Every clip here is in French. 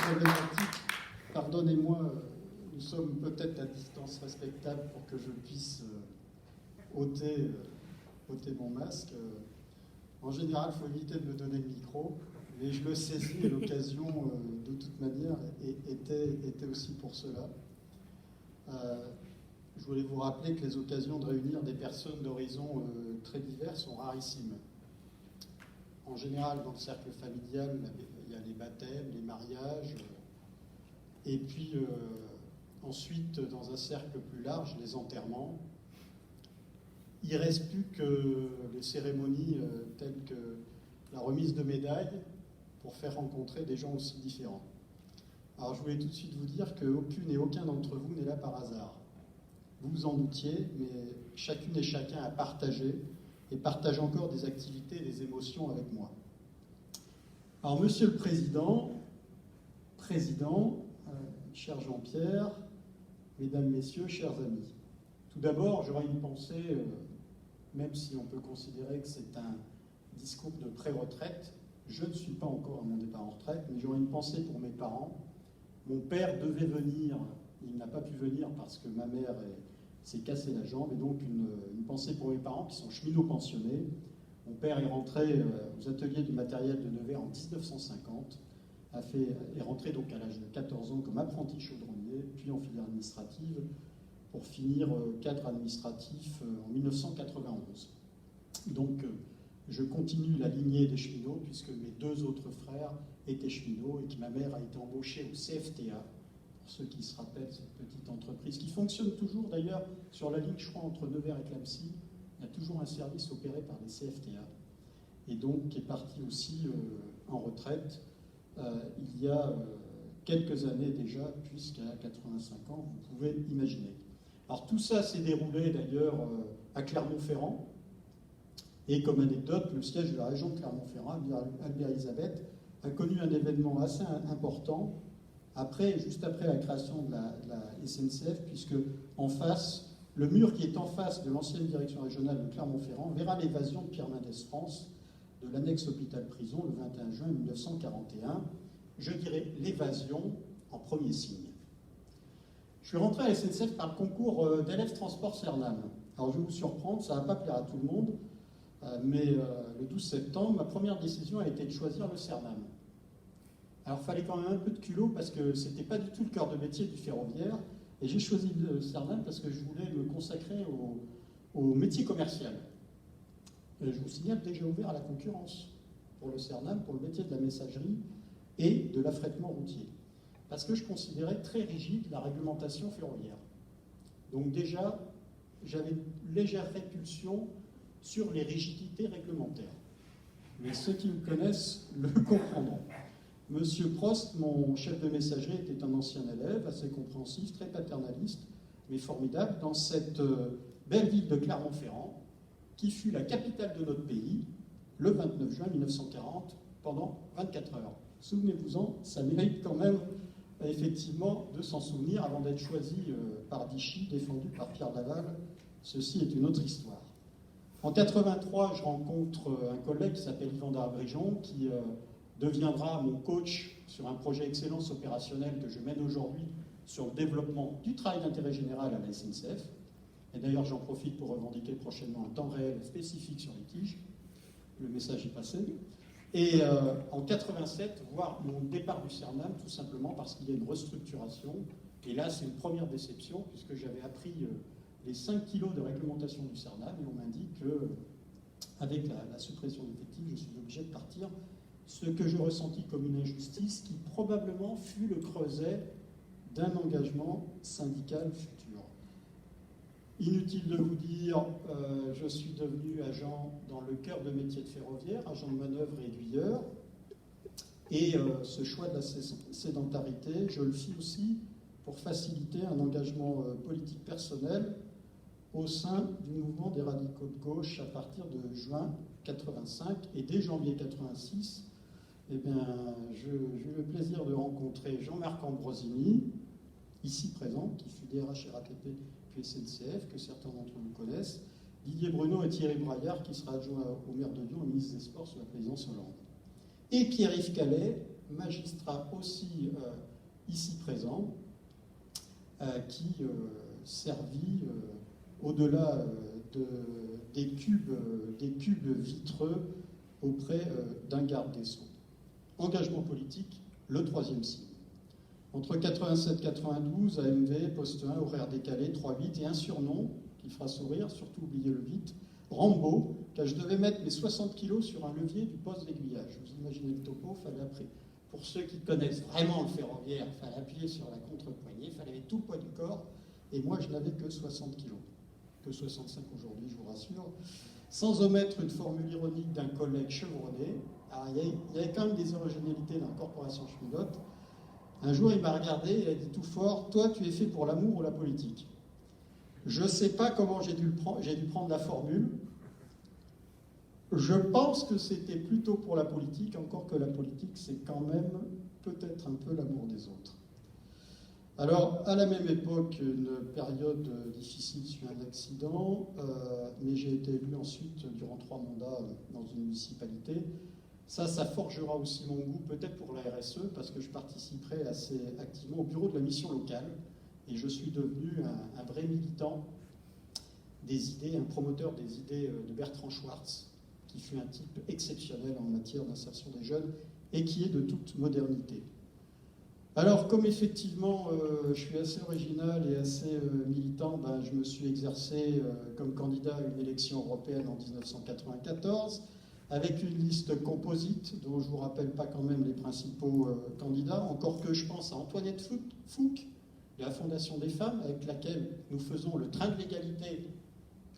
problématique. Pardonnez-moi, nous sommes peut-être à distance respectable pour que je puisse ôter mon masque. En général, il faut éviter de me donner le micro, mais je le saisis et l'occasion, de toute manière, était aussi pour cela. Je voulais vous rappeler que les occasions de réunir des personnes d'horizons très divers sont rarissimes. En général, dans le cercle familial, il y a les baptêmes, les mariages, et puis ensuite, dans un cercle plus large, les enterrements. Il ne reste plus que les cérémonies telles que la remise de médailles pour faire rencontrer des gens aussi différents. Alors je voulais tout de suite vous dire qu'aucune et aucun d'entre vous n'est là par hasard. Vous vous en doutiez, mais chacune et chacun a partagé et partage encore des activités et des émotions avec moi. Alors Monsieur le Président, cher Jean-Pierre, Mesdames, Messieurs, chers amis, tout d'abord j'aurais une pensée, même si on peut considérer que c'est un discours de pré-retraite, je ne suis pas encore à mon départ en retraite, mais j'aurais une pensée pour mes parents. Mon père devait venir, il n'a pas pu venir parce que ma mère s'est cassé la jambe, et donc une pensée pour mes parents qui sont cheminots pensionnés. Mon père est rentré aux ateliers du matériel de Nevers en 1950, est rentré donc à l'âge de 14 ans comme apprenti chaudronnier, puis en filière administrative, pour finir cadre administratif en 1991. Donc je continue la lignée des cheminots, puisque mes deux autres frères étaient cheminots et que ma mère a été embauchée au CFTA, pour ceux qui se rappellent cette petite entreprise, qui fonctionne toujours d'ailleurs sur la ligne, je crois, entre Nevers et Clamecy. Il y a toujours un service opéré par les CFTA, et donc qui est parti aussi en retraite il y a quelques années déjà, puisqu'à 85 ans, vous pouvez imaginer. Alors tout ça s'est déroulé d'ailleurs à Clermont-Ferrand, et comme anecdote, le siège de la région de Clermont-Ferrand, Albert-Elisabeth, a connu un événement assez important, juste après la création de la SNCF, puisque en face, le mur qui est en face de l'ancienne direction régionale de Clermont-Ferrand verra l'évasion de Pierre Mendès France de l'annexe hôpital-prison le 21 juin 1941. Je dirais l'évasion en premier signe. Je suis rentré à la SNCF par le concours d'élèves transport Cernam. Alors je vais vous surprendre, ça ne va pas plaire à tout le monde, mais le 12 septembre, ma première décision a été de choisir le Cernam. Alors il fallait quand même un peu de culot parce que ce n'était pas du tout le cœur de métier du ferroviaire, et j'ai choisi le Cernam parce que je voulais me consacrer au métier commercial. Et je vous signale déjà ouvert à la concurrence pour le Cernam, pour le métier de la messagerie et de l'affrètement routier. Parce que je considérais très rigide la réglementation ferroviaire. Donc déjà, j'avais une légère répulsion sur les rigidités réglementaires. Mais ceux qui me connaissent le comprendront. Monsieur Prost, mon chef de messagerie, était un ancien élève, assez compréhensif, très paternaliste, mais formidable, dans cette belle ville de Clermont-Ferrand, qui fut la capitale de notre pays, le 29 juin 1940, pendant 24 heures. Souvenez-vous-en, ça mérite quand même, effectivement, de s'en souvenir avant d'être choisi par Vichy, défendu par Pierre Laval. Ceci est une autre histoire. En 83, je rencontre un collègue qui s'appelle Yvan Darbrigeon, qui deviendra mon coach sur un projet excellence opérationnelle que je mène aujourd'hui sur le développement du travail d'intérêt général à la SNCF. Et d'ailleurs, j'en profite pour revendiquer prochainement un temps réel spécifique sur les tiges. Le message est passé. Et en 87, voir mon départ du Cernam, tout simplement parce qu'il y a une restructuration. Et là, c'est une première déception, puisque j'avais appris les 5 kilos de réglementation du Cernam, et on m'indique qu'avec la suppression d'effectifs, je suis obligé de partir. Ce que je ressentis comme une injustice, qui probablement fut le creuset d'un engagement syndical futur. Inutile de vous dire, je suis devenu agent dans le cœur de métier de ferroviaire, agent de manœuvre et aiguilleur. Et ce choix de la sédentarité, je le fis aussi pour faciliter un engagement politique personnel au sein du mouvement des radicaux de gauche à partir de juin 85. Et dès janvier 86, eh bien, j'ai eu le plaisir de rencontrer Jean-Marc Ambrosini, ici présent, qui fut DRH RATP puis SNCF, que certains d'entre vous connaissent, Didier Bruno et Thierry Braillard, qui sera adjoint au maire de Lyon et ministre des Sports sous la présidence Hollande. Et Pierre-Yves Calais, magistrat aussi ici présent, qui servit au-delà des cubes vitreux auprès d'un garde des Sceaux. Engagement politique, le troisième signe. Entre 87 et 92, AMV, poste 1, horaire décalé, 3-8 et un surnom qui fera sourire, surtout oubliez-le vite, Rambo, car je devais mettre mes 60 kilos sur un levier du poste d'aiguillage. Vous imaginez le topo, fallait après. Pour ceux qui connaissent vraiment le ferroviaire, il fallait appuyer sur la contre-poignée, il fallait mettre tout le poids du corps, et moi je n'avais que 60 kilos, que 65 aujourd'hui, je vous rassure, sans omettre une formule ironique d'un collègue chevronné. Alors, il y avait quand même des originalités dans la corporation Schmidotte. Un jour, il m'a regardé et il a dit tout fort, « Toi, tu es fait pour l'amour ou la politique ?» Je ne sais pas comment j'ai dû prendre la formule. Je pense que c'était plutôt pour la politique, encore que la politique, c'est quand même peut-être un peu l'amour des autres. Alors, à la même époque, une période difficile suit un accident, mais j'ai été élu ensuite durant 3 mandats dans une municipalité. Ça forgera aussi mon goût, peut-être pour la RSE, parce que je participerai assez activement au bureau de la mission locale, et je suis devenu un vrai militant des idées, un promoteur des idées de Bertrand Schwartz, qui fut un type exceptionnel en matière d'insertion des jeunes, et qui est de toute modernité. Alors, comme effectivement, je suis assez original et assez militant, je me suis exercé comme candidat à une élection européenne en 1994, avec une liste composite, dont je ne vous rappelle pas quand même les principaux candidats, encore que je pense à Antoinette Fouque, de la Fondation des femmes, avec laquelle nous faisons le train de l'égalité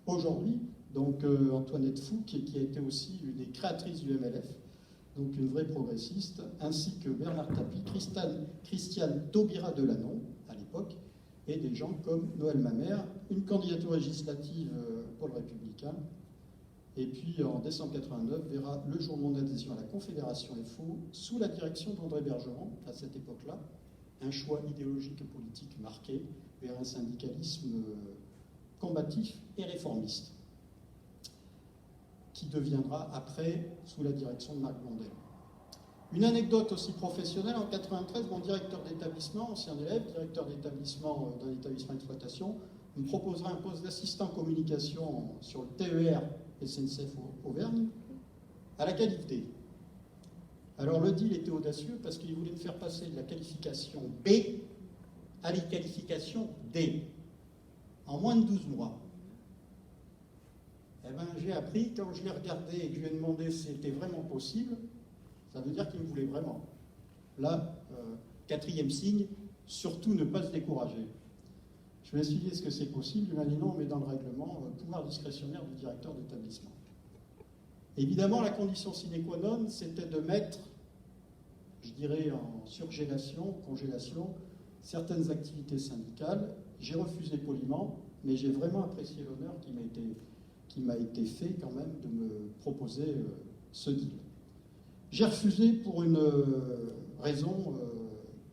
aujourd'hui, donc Antoinette Fouque, qui a été aussi une des créatrices du MLF, donc une vraie progressiste, ainsi que Bernard Tapie, Christiane Taubira Delanon, à l'époque, et des gens comme Noël Mamère, une candidature législative pour le Républicain. Et puis en décembre 89, verra le jour de mon adhésion à la Confédération FO, sous la direction d'André Bergeron, à cette époque-là, un choix idéologique et politique marqué vers un syndicalisme combatif et réformiste, qui deviendra après sous la direction de Marc Blondel. Une anecdote aussi professionnelle, en 93, mon directeur d'établissement, ancien élève, directeur d'établissement d'un établissement d'exploitation, me proposera un poste d'assistant communication sur le TER SNCF Auvergne à la qualif D. Alors le deal était audacieux parce qu'il voulait me faire passer de la qualification B à la qualification D en moins de 12 mois. Eh bien, j'ai appris, quand je l'ai regardé et que je lui ai demandé si c'était vraiment possible, ça veut dire qu'il me voulait vraiment. Là, 4e signe, surtout ne pas se décourager. Je lui ai expliqué ce que c'est possible, il m'a dit non, mais dans le règlement, pouvoir discrétionnaire du directeur d'établissement. Évidemment, la condition sine qua non, c'était de mettre, je dirais en surgélation, congélation, certaines activités syndicales. J'ai refusé poliment, mais j'ai vraiment apprécié l'honneur qui m'a été fait quand même de me proposer ce deal. J'ai refusé pour une raison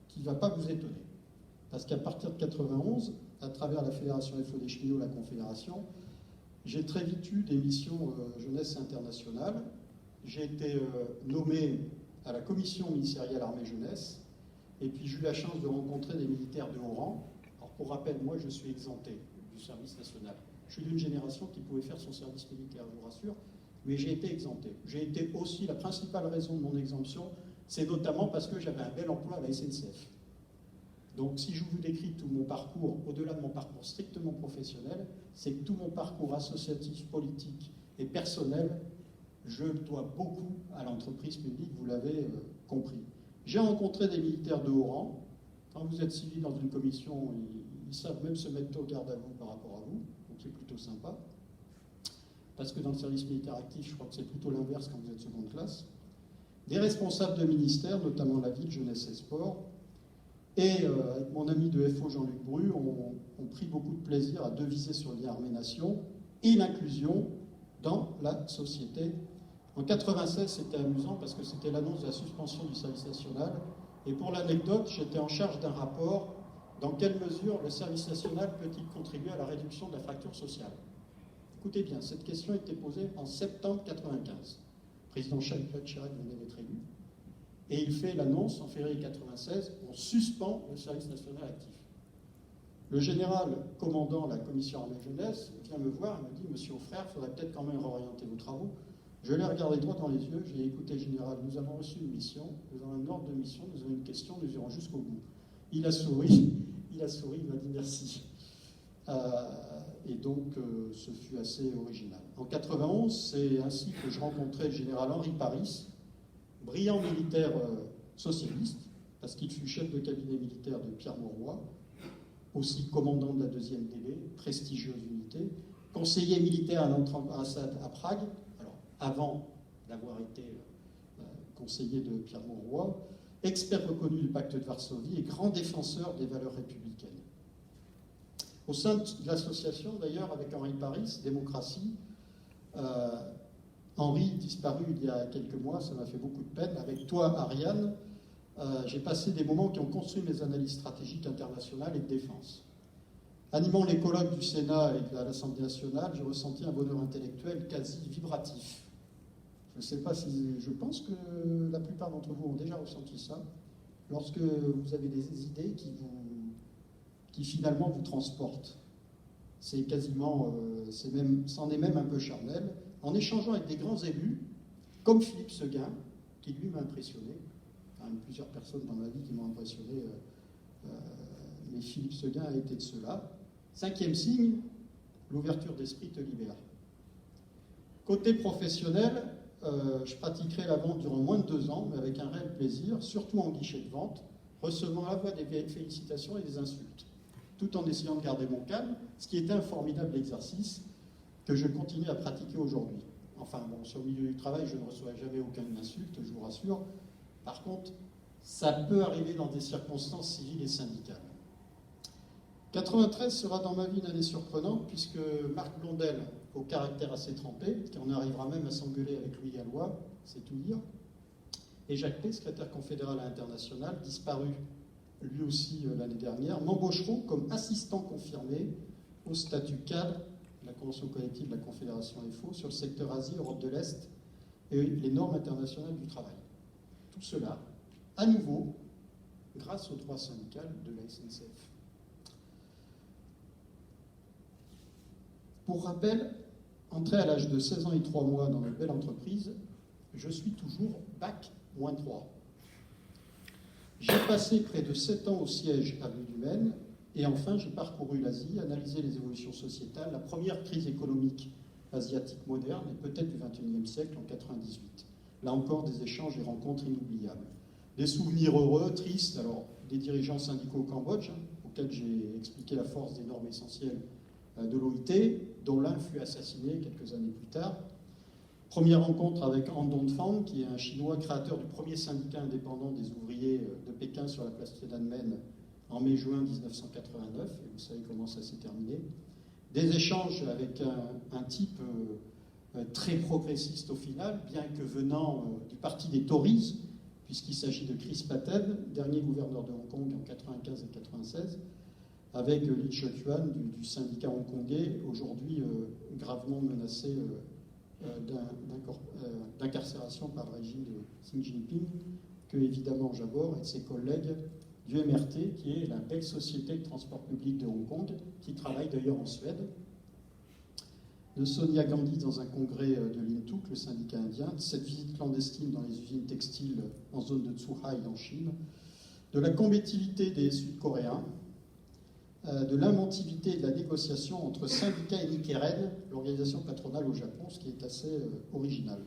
qui ne va pas vous étonner. Parce qu'à partir de 91, à travers la Fédération FO des cheminots, la Confédération, j'ai très vite eu des missions jeunesse internationale. J'ai été nommé à la commission ministérielle armée-jeunesse, et puis j'ai eu la chance de rencontrer des militaires de haut rang. Alors pour rappel, moi je suis exempté du service national. Je suis d'une génération qui pouvait faire son service militaire, je vous rassure, mais j'ai été exempté. J'ai été aussi, la principale raison de mon exemption, c'est notamment parce que j'avais un bel emploi à la SNCF. Donc si je vous décris tout mon parcours, au-delà de mon parcours strictement professionnel, c'est que tout mon parcours associatif, politique et personnel, je le dois beaucoup à l'entreprise publique, vous l'avez compris. J'ai rencontré des militaires de haut rang. Quand vous êtes civil dans une commission, ils savent même se mettre au garde à vous par rapport à vous, donc c'est plutôt sympa. Parce que dans le service militaire actif, je crois que c'est plutôt l'inverse quand vous êtes seconde classe. Des responsables de ministères, notamment la ville, jeunesse et sport, et avec mon ami de FO Jean-Luc Bru, on pris beaucoup de plaisir à deviser sur le lien armée-nation et l'inclusion dans la société. En 96, c'était amusant parce que c'était l'annonce de la suspension du service national. Et pour l'anecdote, j'étais en charge d'un rapport. Dans quelle mesure le service national peut-il contribuer à la réduction de la fracture sociale? Écoutez bien, cette question était posée en septembre 95. Le président Jacques Chirac venait d'être élu. et il fait l'annonce en février 1996, on suspend le service national actif. Le général commandant la commission armée-jeunesse vient me voir et me dit « Monsieur Auffrère, il faudrait peut-être quand même réorienter vos travaux ». Je l'ai regardé droit dans les yeux, j'ai écouté général, nous avons reçu une mission, nous avons un ordre de mission, nous avons une question, nous irons jusqu'au bout. Il a souri, il m'a dit merci. Et donc, ce fut assez original. En 91, c'est ainsi que je rencontrais le général Henri Paris, brillant militaire socialiste, parce qu'il fut chef de cabinet militaire de Pierre Mauroy, aussi commandant de la 2e DB, prestigieuse unité, conseiller militaire à l'ambassade à Prague, alors avant d'avoir été conseiller de Pierre Mauroy, expert reconnu du pacte de Varsovie et grand défenseur des valeurs républicaines. Au sein de l'association, d'ailleurs, avec Henri Paris, Démocratie, Henri, disparu il y a quelques mois, ça m'a fait beaucoup de peine. Avec toi, Ariane, j'ai passé des moments qui ont construit mes analyses stratégiques internationales et de défense. Animant les colloques du Sénat et de l'Assemblée nationale, j'ai ressenti un bonheur intellectuel quasi vibratif. Je ne sais pas si... Je pense que la plupart d'entre vous ont déjà ressenti ça, lorsque vous avez des idées qui finalement vous transportent. C'est quasiment... c'en est même un peu charnel. En échangeant avec des grands élus, comme Philippe Seguin, qui lui m'a impressionné, enfin, plusieurs personnes dans ma vie qui m'ont impressionné, mais Philippe Seguin a été de ceux-là. 5e signe, l'ouverture d'esprit te libère. Côté professionnel, je pratiquerai la vente durant moins de 2 ans, mais avec un réel plaisir, surtout en guichet de vente, recevant à la fois des félicitations et des insultes, tout en essayant de garder mon calme, ce qui était un formidable exercice que je continue à pratiquer aujourd'hui. Enfin, bon, sur le milieu du travail, je ne reçois jamais aucune insulte, je vous rassure. Par contre, ça peut arriver dans des circonstances civiles et syndicales. 93 sera dans ma vie une année surprenante, puisque Marc Blondel, au caractère assez trempé, qui en arrivera même à s'engueuler avec Louis Gallois, c'est tout dire, et Jacques P., secrétaire confédéral à l'international, disparu lui aussi l'année dernière, m'embaucheront comme assistant confirmé au statut cadre de la Convention collective de la Confédération FO sur le secteur Asie, Europe de l'Est et les normes internationales du travail. Tout cela, à nouveau, grâce au droit syndical de la SNCF. Pour rappel, entré à l'âge de 16 ans et 3 mois dans une belle entreprise, je suis toujours bac-3. J'ai passé près de 7 ans au siège avenue du Maine, et enfin j'ai parcouru l'Asie, analysé les évolutions sociétales, la première crise économique asiatique moderne, et peut-être du XXIe siècle, en 1998. Là encore, des échanges et rencontres inoubliables. Des souvenirs heureux, tristes, alors des dirigeants syndicaux au Cambodge, auxquels j'ai expliqué la force des normes essentielles de l'OIT, dont l'un fut assassiné quelques années plus tard. Première rencontre avec Han Dongfang, qui est un Chinois créateur du premier syndicat indépendant des ouvriers de Pékin sur la place Tiananmen en mai-juin 1989, et vous savez comment ça s'est terminé. Des échanges avec un type très progressiste au final, bien que venant du parti des Tories, puisqu'il s'agit de Chris Patten, dernier gouverneur de Hong Kong en 1995 et 1996, avec Lee Cheuk-yuan du syndicat hongkongais, aujourd'hui gravement menacé d'incarcération par le régime de Xi Jinping, que évidemment j'aborde, et de ses collègues du MRT, qui est la belle société de transport public de Hong Kong, qui travaille d'ailleurs en Suède, de Sonia Gandhi dans un congrès de l'INTUC, le syndicat indien, de cette visite clandestine dans les usines textiles en zone de Zhuhai en Chine, de la combativité des Sud-Coréens, de l'inventivité et de la négociation entre syndicats et Nikkeiren, l'organisation patronale au Japon, ce qui est assez original.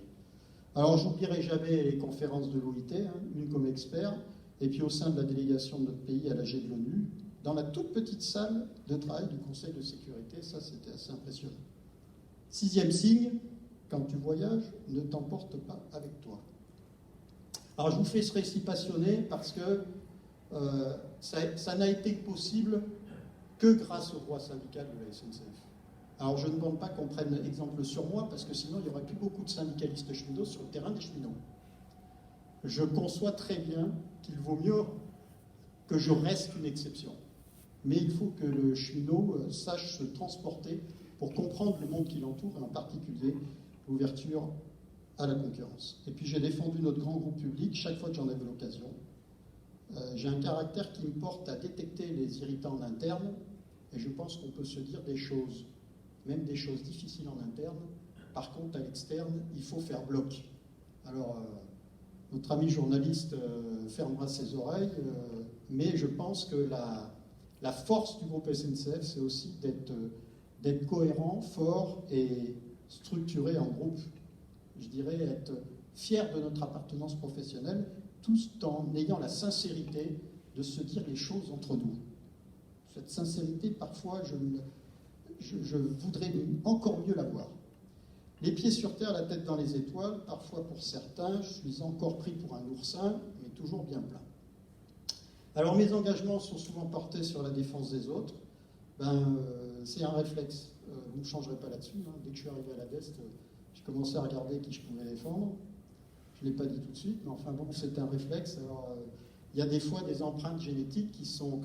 Alors, je n'oublierai jamais les conférences de l'OIT, une comme expert, et puis au sein de la délégation de notre pays à l'AG de l'ONU, dans la toute petite salle de travail du Conseil de sécurité. Ça, c'était assez impressionnant. 6e signe, quand tu voyages, ne t'emporte pas avec toi. Alors, je vous fais ce récit passionné parce que ça n'a été possible que grâce au droit syndical de la SNCF. Alors, je ne demande pas qu'on prenne exemple sur moi, parce que sinon, il n'y aurait plus beaucoup de syndicalistes cheminots sur le terrain des cheminots. Je conçois très bien qu'il vaut mieux que je reste une exception. Mais il faut que le cheminot sache se transporter pour comprendre le monde qui l'entoure, et en particulier l'ouverture à la concurrence. Et puis j'ai défendu notre grand groupe public chaque fois que j'en avais l'occasion. J'ai un caractère qui me porte à détecter les irritants en interne, et je pense qu'on peut se dire des choses, même des choses difficiles en interne. Par contre, à l'externe, il faut faire bloc. Alors, notre ami journaliste fermera ses oreilles, mais je pense que la force du groupe SNCF, c'est aussi d'être cohérent, fort et structuré en groupe. Je dirais être fier de notre appartenance professionnelle, tout en ayant la sincérité de se dire les choses entre nous. Cette sincérité, parfois, je voudrais encore mieux l'avoir. Les pieds sur terre, la tête dans les étoiles, parfois pour certains, je suis encore pris pour un oursin, mais toujours bien plein. Alors mes engagements sont souvent portés sur la défense des autres. C'est un réflexe. Vous ne changerez pas là-dessus. Hein. Dès que je suis arrivé à la DEST, j'ai commencé à regarder qui je pouvais défendre. Je ne l'ai pas dit tout de suite, mais enfin bon, c'est un réflexe. Alors, il y a des fois des empreintes génétiques qui sont...